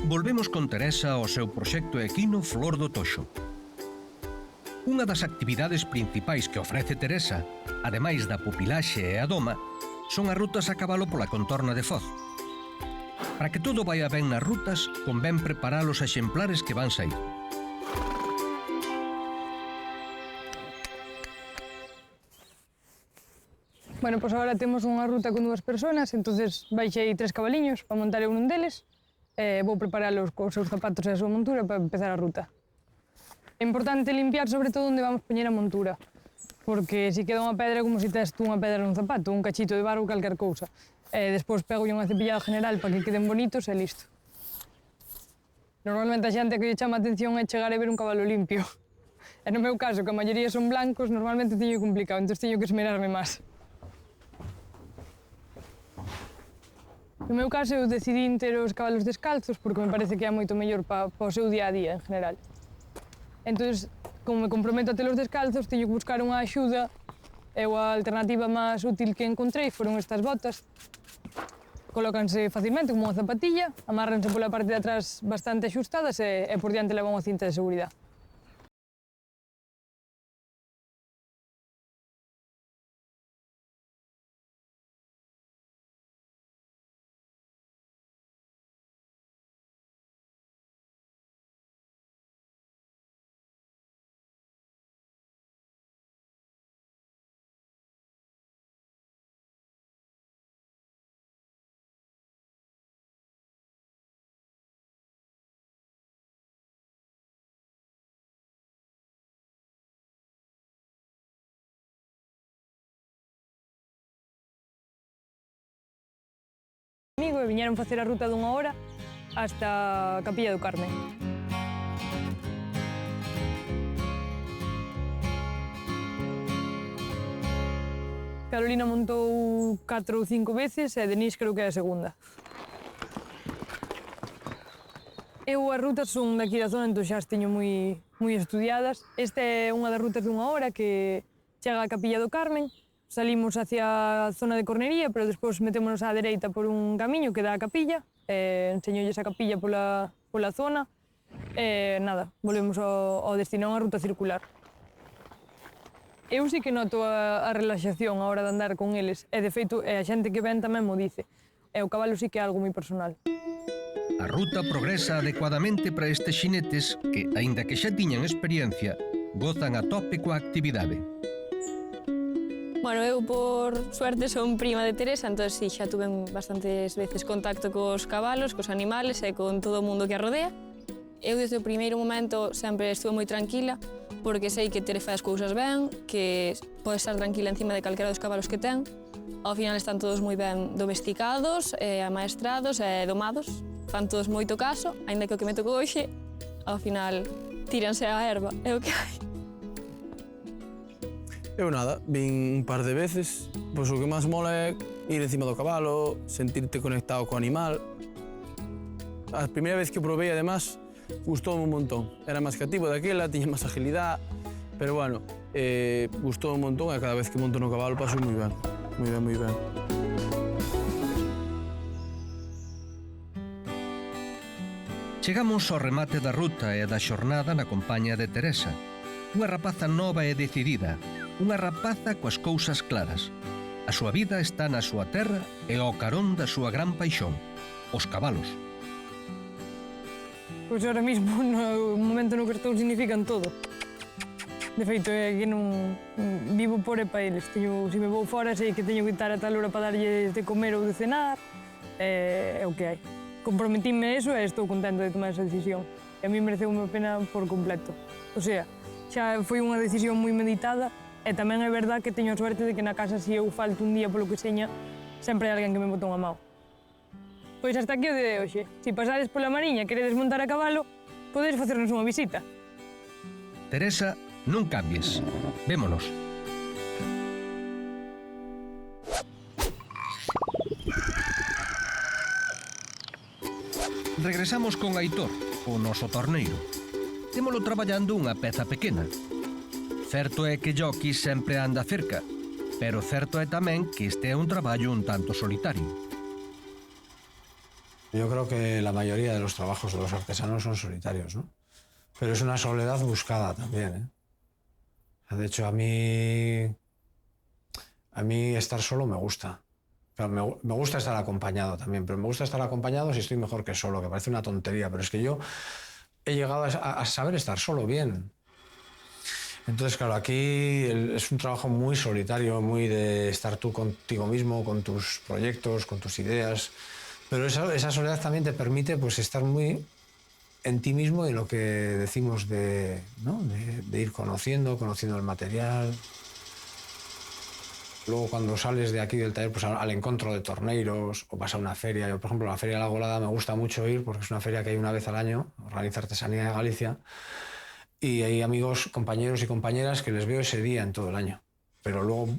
Volvemos con Teresa ao seu proxecto equino Flor do Toxo. Unha das actividades principais que ofrece Teresa, ademais da pupilaxe e a doma, son as rutas a cabalo pola contorna de Foz. Para que todo vaya ben nas rutas, convén preparar os exemplares que van sair. Bueno, pois agora temos unha ruta con 2 personas, entonces baixei 3 cabaliños para montar eu nun deles e vou preparalos cos seus zapatos e a súa montura para empezar a ruta. É importante limpiar sobre todo onde vamos poñer a montura, porque se queda unha pedra como se tes tú unha pedra nun zapato, un cachito de barro, calquer cousa. E despois pego unha cepillada general para que queden bonitos e listo. Normalmente a xente que lle chama a atención é chegar e ver un cabalo limpio. E no meu caso, que a maioría son blancos, normalmente teño complicado, entón teño que esmerarme máis. No meu caso, eu decidín ter os cabalos descalzos porque me parece que é moito mellor para o seu día a día en general. Entón, como me comprometo a telos descalzos, teño que buscar unha axuda e a alternativa máis útil que encontrei foron estas botas. Colócanse facilmente como unha zapatilla, amárranse pola parte de atrás bastante axustadas e por diante levan unha cinta de seguridade. E viñeron facer a ruta dunha hora hasta a Capilla do Carmen. Carolina montou 4 ou 5 veces e Denise creo que é a segunda. Eu as rutas son daqui da zona, entón xa as teño moi estudiadas. Esta é unha das rutas dunha hora que chega a Capilla do Carmen. Salimos hacia a zona de Cornería, pero despois metémonos á dereita por un camiño que dá a capilla, enseñolles a capilla pola zona, e nada, volvemos ao destino, a unha ruta circular. Eu sí que noto a relaxación a hora de andar con eles, e de feito a xente que ven tamén mo dice, e o cabalo sí que é algo moi personal. A ruta progresa adecuadamente para estes xinetes que, aínda que xa tiñan experiencia, gozan a tope coa actividade. Bueno, eu por suerte son prima de Teresa, entón sí, xa tuve bastantes veces contacto cos cabalos, cos animales e con todo o mundo que a rodea. Eu desde o primeiro momento sempre estuve moi tranquila, porque sei que Tere fai as cousas ben, que pode estar tranquila encima de calquera dos cabalos que ten. Ao final están todos moi ben domesticados, amaestrados e domados. Fan todos moito caso, aínda que o que me tocou hoxe, ao final tíranse á herba, é o que hai. Eu nada, vin un par de veces, pois o que máis mola é ir encima do cabalo, sentirte conectado co animal. A primeira vez que o probei, además, gustoume un montón. Era máis cativo daquela, tiña máis agilidade, pero bueno, gustoume un montón e cada vez que monto no cabalo paso moi ben, moi ben, moi ben. Chegamos ao remate da ruta e da xornada na compañía de Teresa, unha rapaza nova e decidida, unha rapaza coas cousas claras. A súa vida está na súa terra e ao carón da súa gran paixón, os cabalos. Pois ahora mismo, no momento no que estou, significan todo. De feito, é que non vivo por e pa eles. Se me vou fora, sei que teño que estar a tal hora para darlles de comer ou de cenar. É o que hai. Comprometíme a eso e estou contento de tomar esa decisión. E a mí mereceu unha pena por completo. O sea, xa foi unha decisión moi meditada. E tamén é verdad que teño a suerte de que na casa, se eu falto un día polo que seña, sempre hai alguén que me bota unha mão. Pois hasta aquí o de hoxe. Se pasades pola Mariña e queredes montar a cabalo, podedes facernos unha visita. Teresa, non cambies. Vémonos. Regresamos con Aitor, o noso torneiro. Témolo traballando unha peza pequena. Certo é que Jockey sempre anda cerca, pero certo é tamén que este é un traballo un tanto solitario. Yo creo que la mayoría de los trabajos de los artesanos son solitarios, ¿no? Pero es una soledad buscada también, ¿eh? De hecho, a mí estar solo me gusta. Pero me gusta estar acompañado también, pero me gusta estar acompañado si estoy mejor que solo, que parece una tontería, pero es que yo he llegado a saber estar solo bien. Entonces, claro, aquí es un trabajo muy solitario, muy de estar tú contigo mismo, con tus proyectos, con tus ideas, pero esa soledad también te permite pues, estar muy en ti mismo y lo que decimos de ir conociendo el material. Luego, cuando sales de aquí del taller, pues al encuentro de torneiros o vas a una feria. Yo, por ejemplo, a la Feria de la Golada me gusta mucho ir porque es una feria que hay una vez al año, organiza Artesanía de Galicia, y hay amigos, compañeros y compañeras que les veo ese día en todo el año. Pero luego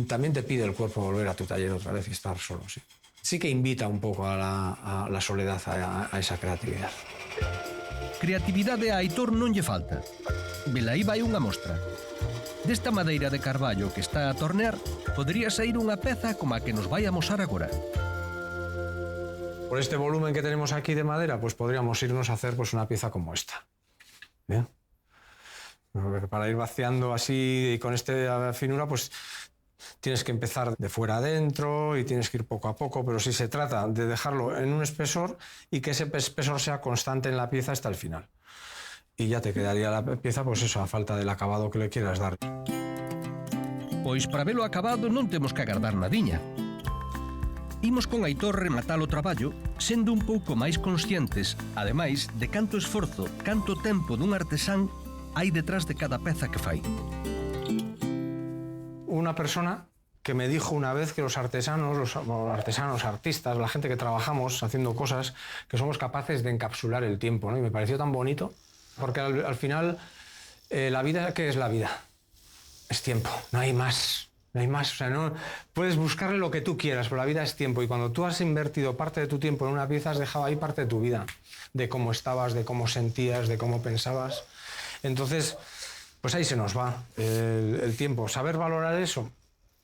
también te pide el cuerpo volver a tu taller otra vez y estar solo, sí. Sí que invita un poco a la soledad, a esa creatividad. Creatividade a Aitor non lle falta. Velaí vai unha mostra. Desta madeira de carballo que está a tornear, podría sair unha peza como a que nos vai amosar agora. Por este volumen que tenemos aquí de madera, pues podríamos irnos a hacer pues, una pieza como esta. ¿Bien? Para ir vaciando así y con esta finura, pues tienes que empezar de fuera adentro y tienes que ir poco a poco, pero si se trata de dejarlo en un espesor y que ese espesor sea constante en la pieza hasta el final. Y ya te quedaría la pieza, pues eso, a falta del acabado que le quieras dar. Pois para velo acabado non temos que agardar nadiña. Imos con Aitor rematar o traballo sendo un pouco máis conscientes, ademais, de canto esforzo, canto tempo dun artesán hai detrás de cada peza que fai. Una persona que me dijo una vez que los artesanos, artistas, la gente que trabajamos haciendo cosas, que somos capaces de encapsular el tiempo, ¿no? Y me pareció tan bonito, porque al final, la vida, ¿qué es la vida? Es tiempo, no hay más. No hay más, o sea, no puedes buscarle lo que tú quieras, pero la vida es tiempo y cuando tú has invertido parte de tu tiempo en una pieza, has dejado ahí parte de tu vida, de cómo estabas, de cómo sentías, de cómo pensabas. Entonces, pues ahí se nos va el tiempo. ¿Saber valorar eso?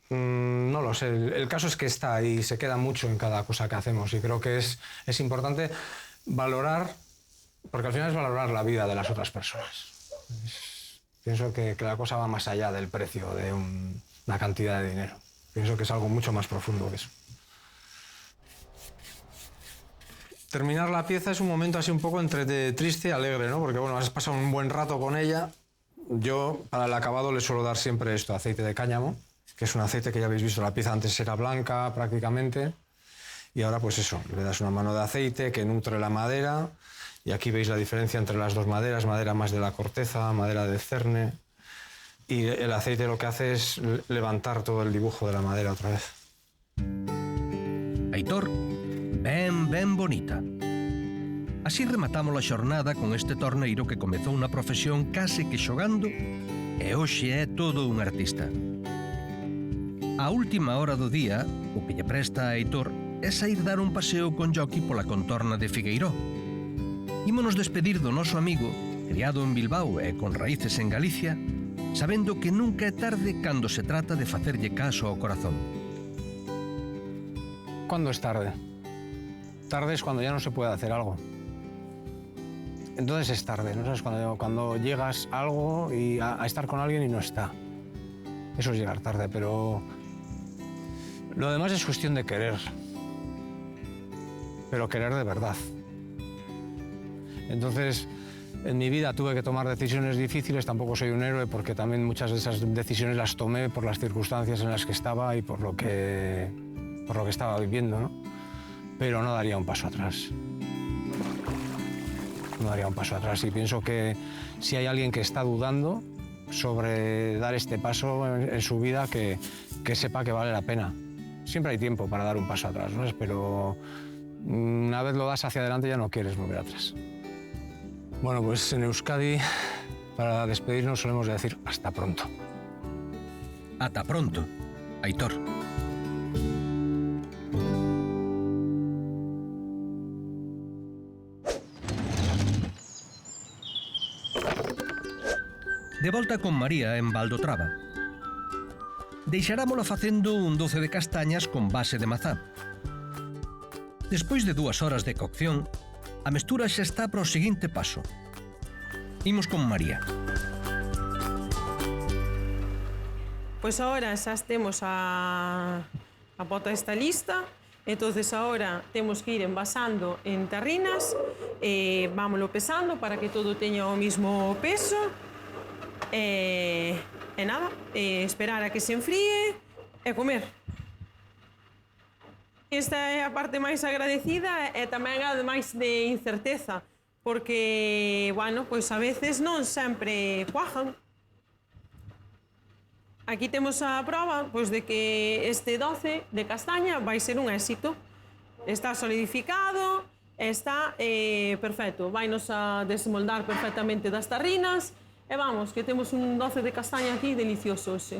No lo sé. El caso es que está ahí, se queda mucho en cada cosa que hacemos y creo que es importante valorar, porque al final es valorar la vida de las otras personas. Pienso que la cosa va más allá del precio de una cantidad de dinero. Pienso que es algo mucho más profundo que eso. Terminar la pieza es un momento así un poco entre triste y alegre, ¿no? Porque bueno, has pasado un buen rato con ella. Yo para el acabado le suelo dar siempre esto, aceite de cáñamo, que es un aceite que ya habéis visto, la pieza antes era blanca prácticamente, y ahora pues eso, le das una mano de aceite que nutre la madera, y aquí veis la diferencia entre las dos maderas, madera más de la corteza, madera del cerne, y el aceite lo que hace es levantar todo el dibujo de la madera otra vez. Aitor, ben bonita. Así rematamos a xornada con este torneiro que comezou unha profesión case que xogando e hoxe é todo un artista. A última hora do día, o que lle presta a Aitor é saír dar un paseo con Joqui pola contorna de Figueiró. Ímonos despedir do noso amigo, criado en Bilbao e con raíces en Galicia, sabendo que nunca é tarde cando se trata de facerlle caso ao corazón. ¿Cuándo es tarde? Tarde es cuando ya no se puede hacer algo. Entonces es tarde, ¿no? ¿Sabes? Cuando llegas a algo y a estar con alguien y no está. Eso es llegar tarde, pero lo demás es cuestión de querer. Pero querer de verdad. Entonces, en mi vida tuve que tomar decisiones difíciles, tampoco soy un héroe porque también muchas de esas decisiones las tomé por las circunstancias en las que estaba y por lo que estaba viviendo, ¿no? Pero no daría un paso atrás. No daría un paso atrás y pienso que si hay alguien que está dudando sobre dar este paso en su vida, que sepa que vale la pena. Siempre hay tiempo para dar un paso atrás, ¿no? Pero una vez lo das hacia adelante ya no quieres volver atrás. Bueno, pues en Euskadi, para despedirnos solemos decir hasta pronto. Ata pronto, Aitor. De volta con María en Valdotrava. Deixarámola facendo un doce de castañas con base de mazá. Despois de 2 horas de cocción, a mestura xa está para o seguinte paso. Imos con María. Pois agora xa temos a pota esta lista, entonces agora temos que ir envasando en terrinas, vámoslo pesando para que todo teña o mismo peso, e nada, esperar a que se enfríe e comer. Esta é a parte máis agradecida e tamén a máis de incerteza, porque, bueno, pois a veces non sempre cuajan. Aquí temos a prova pois, de que este doce de castaña vai ser un éxito. Está solidificado, está perfecto. Vainos a desmoldar perfectamente das tarrinas e vamos, que temos un doce de castaña aquí delicioso hoxe.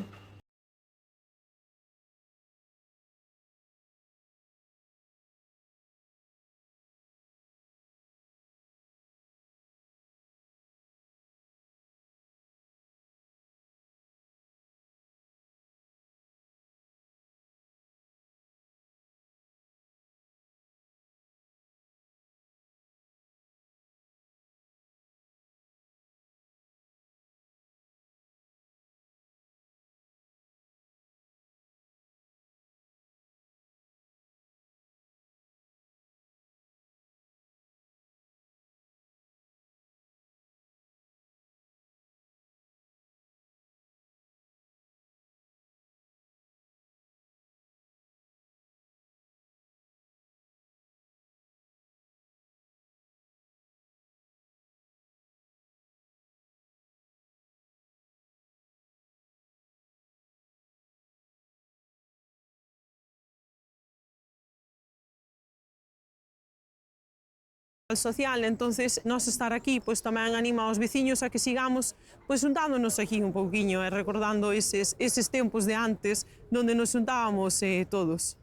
Social, entonces nós estar aquí pois tamén anima aos veciños a que sigamos pois xuntándonos aquí un pouquiño e recordando eses tempos de antes donde nos xuntábamos todos.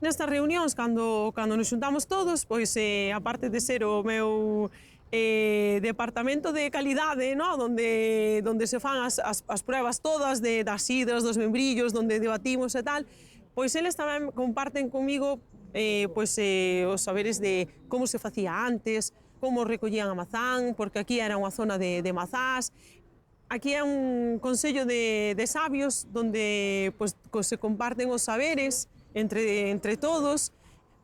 Nestas reunións, cando nos xuntamos todos, pois aparte de ser o meu departamento de calidade, no? donde se fan as pruebas todas das sidras, dos membrillos, donde debatimos e tal, pois eles tamén comparten comigo os saberes de como se facía antes, como recollían a mazán, porque aquí era unha zona de mazás. Aquí é un consello de sabios donde se comparten os saberes entre todos.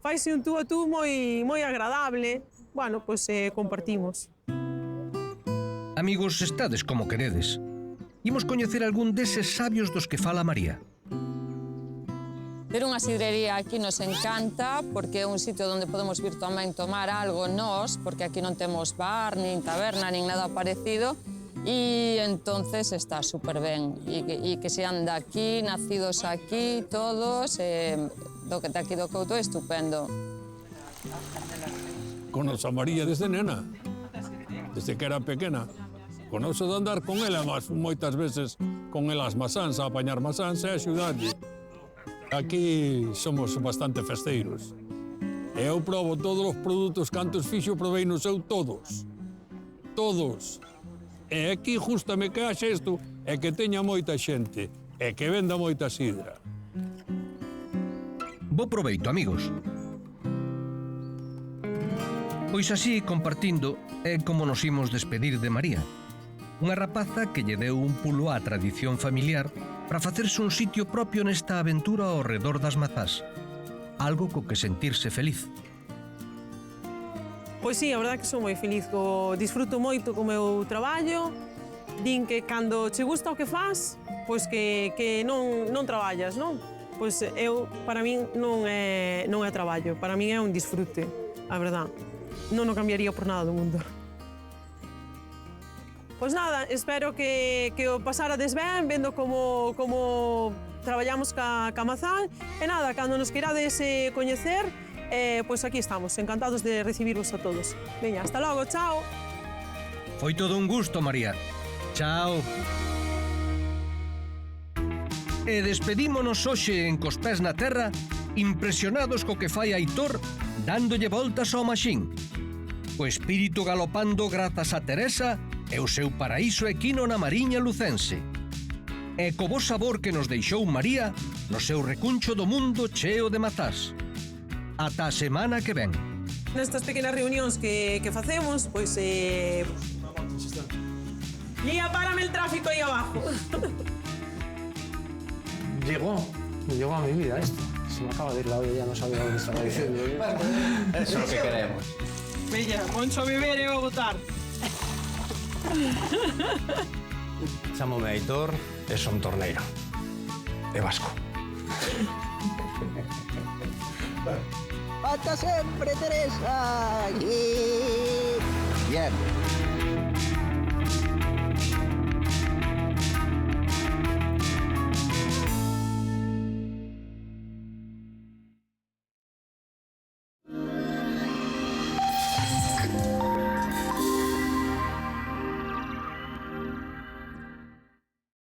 Faise un tú a tú moi agradable. Bueno, compartimos. Amigos, estades como queredes. Imos coñecer algún deses sabios dos que fala María. Ter unha sidrería aquí nos encanta porque é un sitio onde podemos vir tamén tomar algo nós, porque aquí non temos bar, nin taberna, nin nada parecido, e entonces está super ben. E que sean daqui, nacidos aquí, todos, do que aquí do Couto é estupendo. Conoce a María desde nena, desde que era pequena. Conoce de andar con ela, mas moitas veces con ela as masáns, a apañar masáns e axudarlle. Aquí somos bastante festeiros. Eu probo todos os produtos cantos fixo, provei no seu todos. Todos. E aquí justame que haxe isto é que teña moita xente e que venda moita sidra. Bo proveito, amigos. Pois así, compartindo, é como nos imos despedir de María. Unha rapaza que lle deu un pulo á tradición familiar para facerse un sitio propio nesta aventura ao redor das mazás. Algo co que sentirse feliz. Pois sí, a verdade que sou moi feliz, disfruto moito co meu traballo, din que cando che gusta o que fas, pois que non traballas, non? Pois eu, para min, non é traballo, para min é un disfrute, a verdade. Non o cambiaría por nada do mundo. Pois nada, espero que o pasarades ben, vendo como traballamos ca mazán. E nada, cando nos queirades coñecer, pois aquí estamos, encantados de recibirvos a todos. Veña, hasta logo, chao! Foi todo un gusto, María. Chao! E despedímonos hoxe en Cos Pés na Terra, impresionados co que fai Aitor dándolle voltas ao maxín. O espírito galopando grazas a Teresa e o seu paraíso equino na Mariña lucense. E co bo sabor que nos deixou María no seu recuncho do mundo cheo de mazás. Ata a semana que ven. Nestas pequenas reunións que facemos, pois... Guía, párame el tráfico aí abajo. llegó a mi vida esto. Se me acaba de ir la olla, ya no sabía lo que estaba diciendo. Eso es lo que queremos. Veña, Moncho a beber e a votar. Chámome Aitor e son torneiro. E vasco. ¡Hasta siempre, Teresa! Bien.